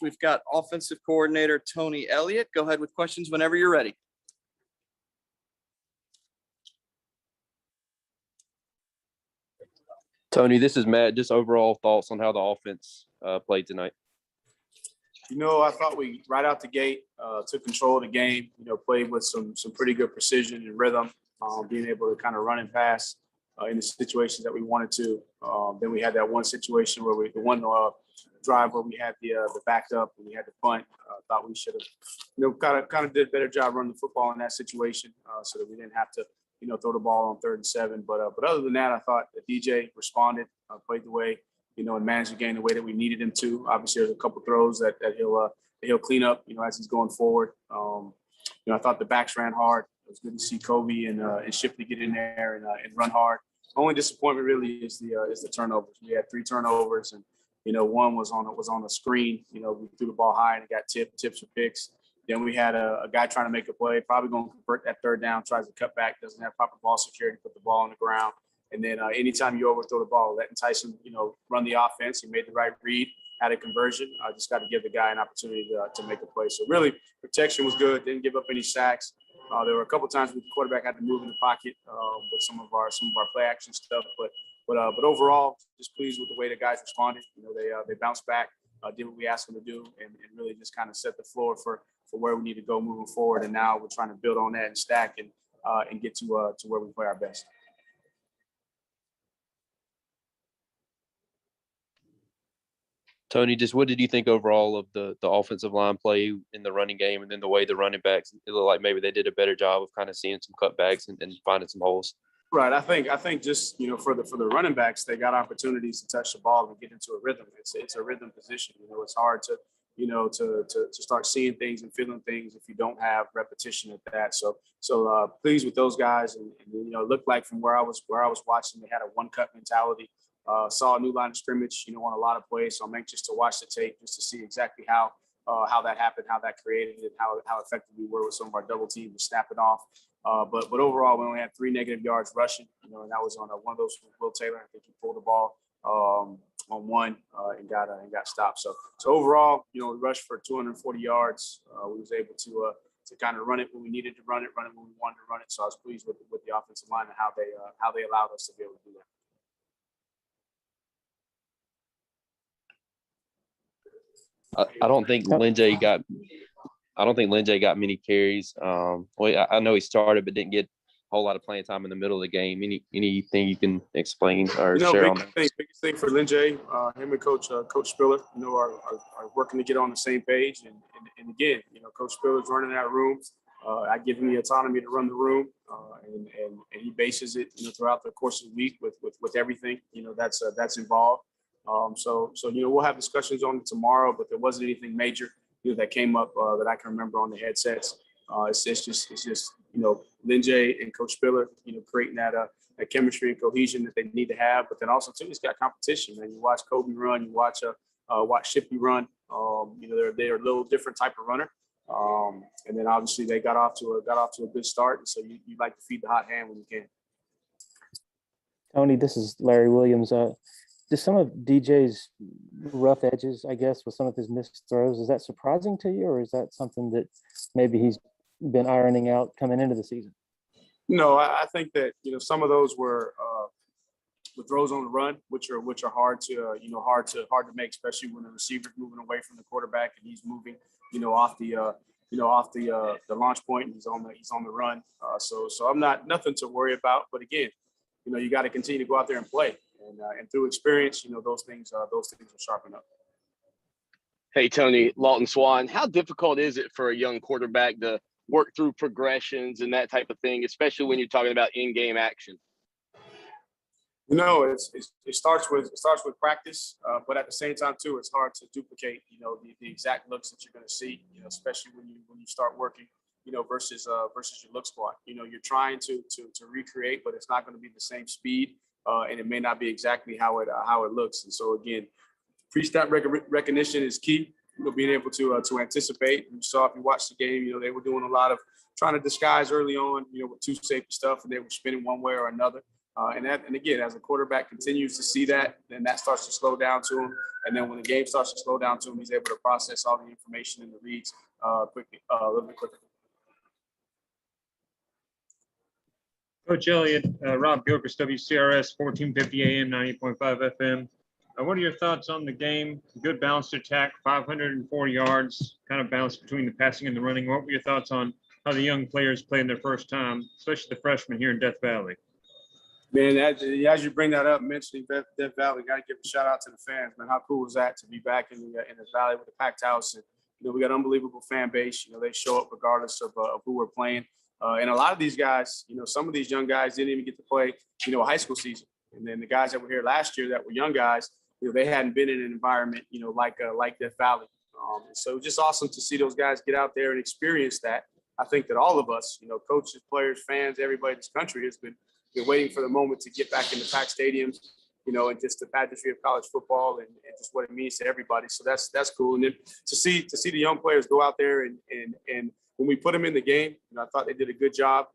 we've got offensive coordinator Tony Elliott. Go ahead with questions whenever you're ready. Tony, this is Matt. Just overall thoughts on how the offense played tonight. I thought we right out the gate took control of the game. Played with some pretty good precision and rhythm, being able to kind of run and pass in the situations that we wanted to. Then we had that one situation where the one drive where we had the backed up and we had the punt. Thought we should have, kind of did a better job running the football in that situation, so that we didn't have to, throw the ball on 3rd and 7. But other than that, I thought that DJ responded, played the way, and managed the game the way that we needed him to. Obviously, there's a couple throws that he'll clean up, as he's going forward. I thought the backs ran hard. It was good to see Kobe and Shipley get in there and run hard. Only disappointment really is the turnovers. We had 3 turnovers, and one was on a screen. We threw the ball high and it got tips or picks. Then we had a guy trying to make a play, probably going to convert that 3rd down, tries to cut back, doesn't have proper ball security, put the ball on the ground. And then anytime you overthrow the ball, letting Tyson, run the offense, he made the right read, had a conversion. I just got to give the guy an opportunity to make a play. So really, protection was good. Didn't give up any sacks. There were a couple times where the quarterback had to move in the pocket with some of our play action stuff. But overall, just pleased with the way the guys responded. They bounced back, did what we asked them to do, and really just kind of set the floor for where we need to go moving forward. And now we're trying to build on that and stack and get to where we play our best. Tony, just what did you think overall of the offensive line play in the running game, and then the way the running backs, it looked like maybe they did a better job of kind of seeing some cutbacks and finding some holes? Right. I think just, for the running backs, they got opportunities to touch the ball and get into a rhythm. It's a rhythm position. It's hard to start seeing things and feeling things if you don't have repetition at that. So pleased with those guys. And it looked like from where I was watching, they had a one-cut mentality. Saw a new line of scrimmage, on a lot of plays. So I'm anxious to watch the tape just to see exactly how that happened, how that created it, how effective we were with some of our double teams to snap it off. But overall, we only had 3 negative yards rushing, and that was on one of those from Will Taylor. I think he pulled the ball on one and got stopped. So overall, we rushed for 240 yards. We was able to kind of run it when we needed to run it when we wanted to run it. So I was pleased with the offensive line and how they allowed us to be able to do that. I don't think Linjay got many carries. I know he started, but didn't get a whole lot of playing time in the middle of the game. Anything you can explain or share on that? Biggest thing for Linjay, him and Coach Spiller, are working to get on the same page. And again, Coach Spiller's running that room. I give him the autonomy to run the room, and he bases it, throughout the course of the week with everything, that's involved. So we'll have discussions on it tomorrow, but there wasn't anything major that came up that I can remember on the headsets. It's just Linjay and Coach Spiller, creating that chemistry and cohesion that they need to have. But then also too, it's got competition, man. You watch Kobe run, you watch Shipley run. They're a little different type of runner. And then obviously they got off to a good start. And so you like to feed the hot hand when you can. Tony, this is Larry Williams. Just some of DJ's rough edges, I guess, with some of his missed throws, is that surprising to you, or is that something that maybe he's been ironing out coming into the season? No, I think that some of those were throws on the run, which are hard to make, especially when the receiver's moving away from the quarterback and he's moving off the launch point and he's on the run. So I'm nothing to worry about. But again, you got to continue to go out there and play. And through experience, those things will sharpen up. Hey, Tony, Lawton Swan, how difficult is it for a young quarterback to work through progressions and that type of thing, especially when you're talking about in-game action? It starts with practice, but at the same time too, it's hard to duplicate, the exact looks that you're going to see, especially when you start working, versus your look squad. You're trying to recreate, but it's not going to be the same speed. And it may not be exactly how it looks. And so again, pre-snap recognition is key. Being able to anticipate. You saw if you watched the game, they were doing a lot of trying to disguise early on, with two safety stuff, and they were spinning one way or another. And again, as a quarterback continues to see that, then that starts to slow down to him. And then when the game starts to slow down to him, he's able to process all the information and the reads quickly, a little bit quicker. Coach Elliott, Rob Gilchrist, WCRS, 1450 AM, 90.5 FM. What are your thoughts on the game? Good balanced attack, 504 yards, kind of balanced between the passing and the running. What were your thoughts on how the young players playing their first time, especially the freshmen here in Death Valley? Man, as you bring that up, mentioning Death Valley, got to give a shout out to the fans, man. How cool was that to be back in the Valley with the packed house? And, we got an unbelievable fan base. They show up regardless of who we're playing. And a lot of these guys, some of these young guys didn't even get to play, a high school season. And then the guys that were here last year that were young guys, they hadn't been in an environment, like Death Valley. So just awesome to see those guys get out there and experience that. I think that all of us, coaches, players, fans, everybody in this country has been waiting for the moment to get back into packed stadiums, and just the pageantry of college football and just what it means to everybody. So that's cool. And then to see the young players go out there and when we put them in the game, I thought they did a good job.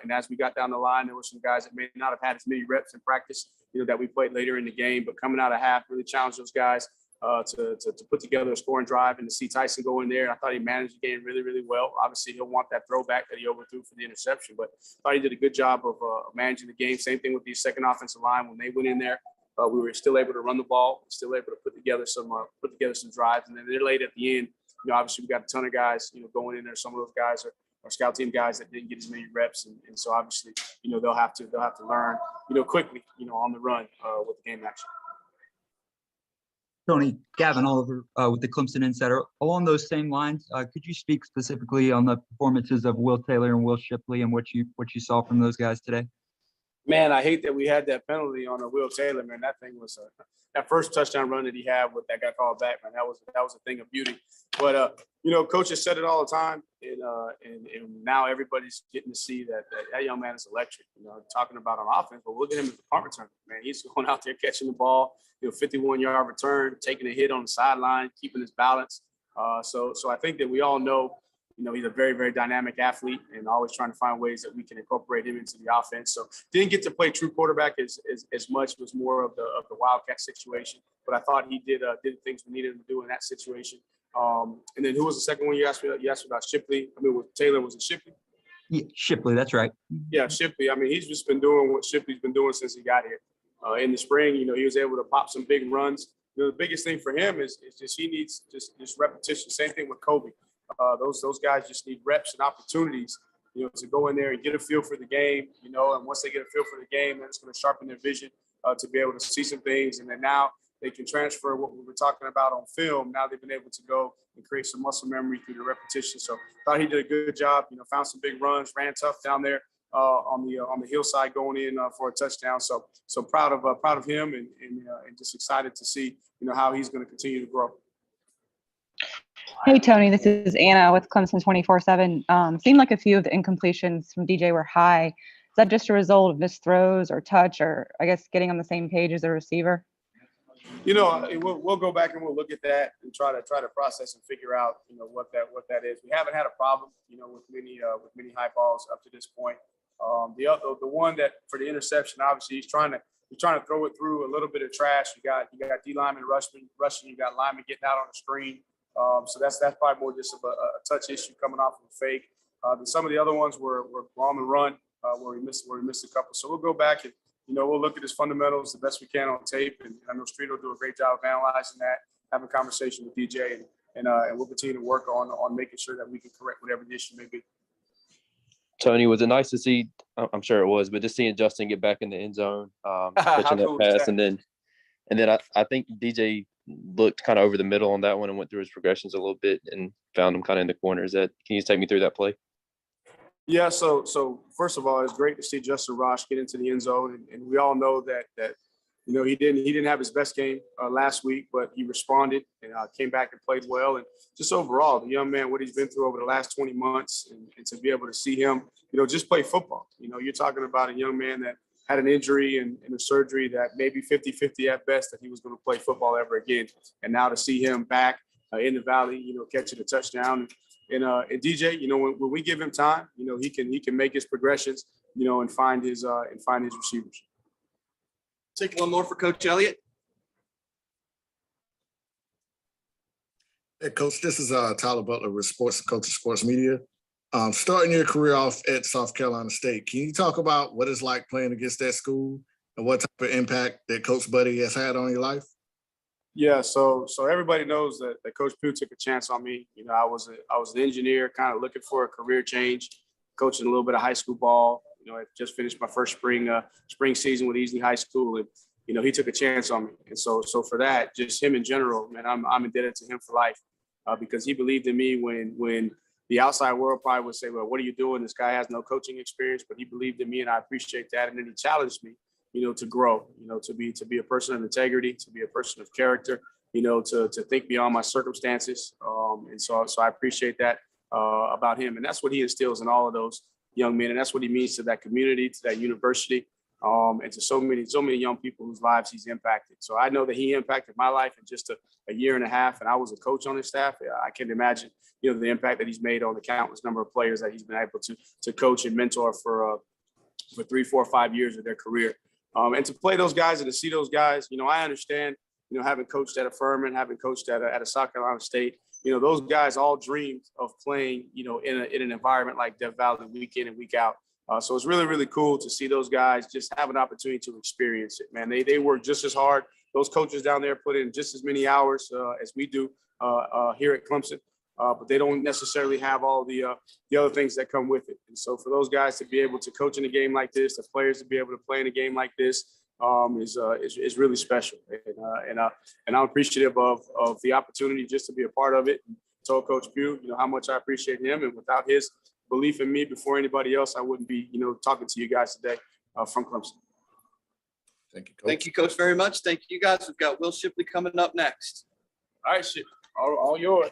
And as we got down the line, there were some guys that may not have had as many reps in practice, that we played later in the game, but coming out of half really challenged those guys to put together a scoring drive and to see Tyson go in there. I thought he managed the game really, really well. Obviously, he'll want that throwback that he overthrew for the interception, but I thought he did a good job of managing the game. Same thing with the second offensive line. When they went in there, we were still able to run the ball, still able to put together some drives. And then they're late at the end. Obviously, we got a ton of guys, going in there. Some of those guys are scout team guys that didn't get as many reps. And so obviously, they'll have to learn, quickly, on the run with the game action. Tony, Gavin Oliver with the Clemson Insider. Along those same lines, could you speak specifically on the performances of Will Taylor and Will Shipley and what you saw from those guys today? Man, I hate that we had that penalty on Will Taylor. Man, that thing was that first touchdown run that he had with that got called back. Man, that was a thing of beauty. But coaches said it all the time, and now everybody's getting to see that young man is electric. Talking about on offense, but look at him as a punt returner. Man, he's going out there catching the ball, 51-yard return, taking a hit on the sideline, keeping his balance. So I think that we all know. He's a very, very dynamic athlete and always trying to find ways that we can incorporate him into the offense. So didn't get to play true quarterback as much. It was more of the Wildcat situation. But I thought he did things we needed him to do in that situation. And then who was the second one you asked me? You asked me about Shipley. With Taylor, was it Shipley? Yeah, Shipley, that's right. Yeah, Shipley. He's just been doing what Shipley's been doing since he got here. In the spring, he was able to pop some big runs. The biggest thing for him is just he needs just repetition. Same thing with Kobe. Those guys just need reps and opportunities, to go in there and get a feel for the game, and once they get a feel for the game, then it's going to sharpen their vision to be able to see some things. And then now they can transfer what we were talking about on film. Now they've been able to go and create some muscle memory through the repetition. So thought he did a good job, found some big runs, ran tough down there on the hillside going in for a touchdown. So proud of him and just excited to see, how he's going to continue to grow. Hey, Tony, this is Anna with Clemson 24/7. Seemed like a few of the incompletions from DJ were high. Is that just a result of missed throws or touch or, I guess, getting on the same page as a receiver? We'll go back and we'll look at that and try to process and figure out, what that is. We haven't had a problem, with many high balls up to this point. The one that for the interception, obviously he's trying to throw it through a little bit of trash. You got D lineman rushing, you got lineman getting out on the screen. So that's probably more just of a touch issue coming off of a fake. Then some of the other ones were on the run where we missed a couple. So we'll go back and we'll look at his fundamentals the best we can on tape. And I know Street will do a great job of analyzing that, having a conversation with DJ, and we'll continue to work on making sure that we can correct whatever the issue may be. Tony, was it nice to see? I'm sure it was, but just seeing Justin get back in the end zone, catching that pass, and then I think DJ looked kind of over the middle on that one and went through his progressions a little bit and found him kind of in the corner. Can you just take me through that play? Yeah. So first of all, it's great to see Justinrosh get into the end zone, and we all know that he didn't have his best game last week, but he responded and came back and played well. And just overall, the young man, what he's been through over the last 20 months, and to be able to see him, just play football. You're talking about a young man that had an injury and a surgery that maybe 50-50 at best that he was going to play football ever again. And now to see him back in the Valley, catching a touchdown. And DJ, when we give him time, he can make his progressions, and find his receivers. Take one more for Coach Elliott. Hey, Coach, this is Tyler Butler with Clemson Sports Media. Starting your career off at South Carolina State, can you talk about what it's like playing against that school and what type of impact that Coach Buddy has had on your life? Yeah, so everybody knows that Coach Pugh took a chance on me. You know, I was an engineer, kind of looking for a career change, coaching a little bit of high school ball. You know, I just finished my first spring season with Easley High School, and you know, he took a chance on me. And so for that, just him in general, man, I'm indebted to him for life because he believed in me when the outside world probably would say, well, what are you doing? This guy has no coaching experience, but he believed in me, and I appreciate that. And then he challenged me, you know, to grow, you know, to be a person of integrity, to be a person of character, you know, to think beyond my circumstances. And so I appreciate that about him. And that's what he instills in all of those young men. And that's what he means to that community, to that university, and to so many young people whose lives he's impacted. So I know that he impacted my life in just a year and a half, and I was a coach on his staff. I can imagine, you know, the impact that he's made on the countless number of players that he's been able to coach and mentor for 3, 4, 5 years of their career. And to play those guys and to see those guys, you know, I understand, you know, having coached at a Furman, having coached at a South Carolina State, you know, those guys all dreamed of playing, you know, in an environment like Death Valley week in and week out. So it's really, really cool to see those guys just have an opportunity to experience it, man. They work just as hard. Those coaches down there put in just as many hours as we do here at Clemson, but they don't necessarily have all the other things that come with it. And so for those guys to be able to coach in a game like this, the players to be able to play in a game like this is really special. And I'm appreciative of the opportunity just to be a part of it. And told Coach Pugh, you know, how much I appreciate him, and without his belief in me before anybody else, I wouldn't be, you know, talking to you guys today from Clemson. Thank you, Coach. Thank you, Coach, very much. Thank you, guys. We've got Will Shipley coming up next. All right, shit. All yours.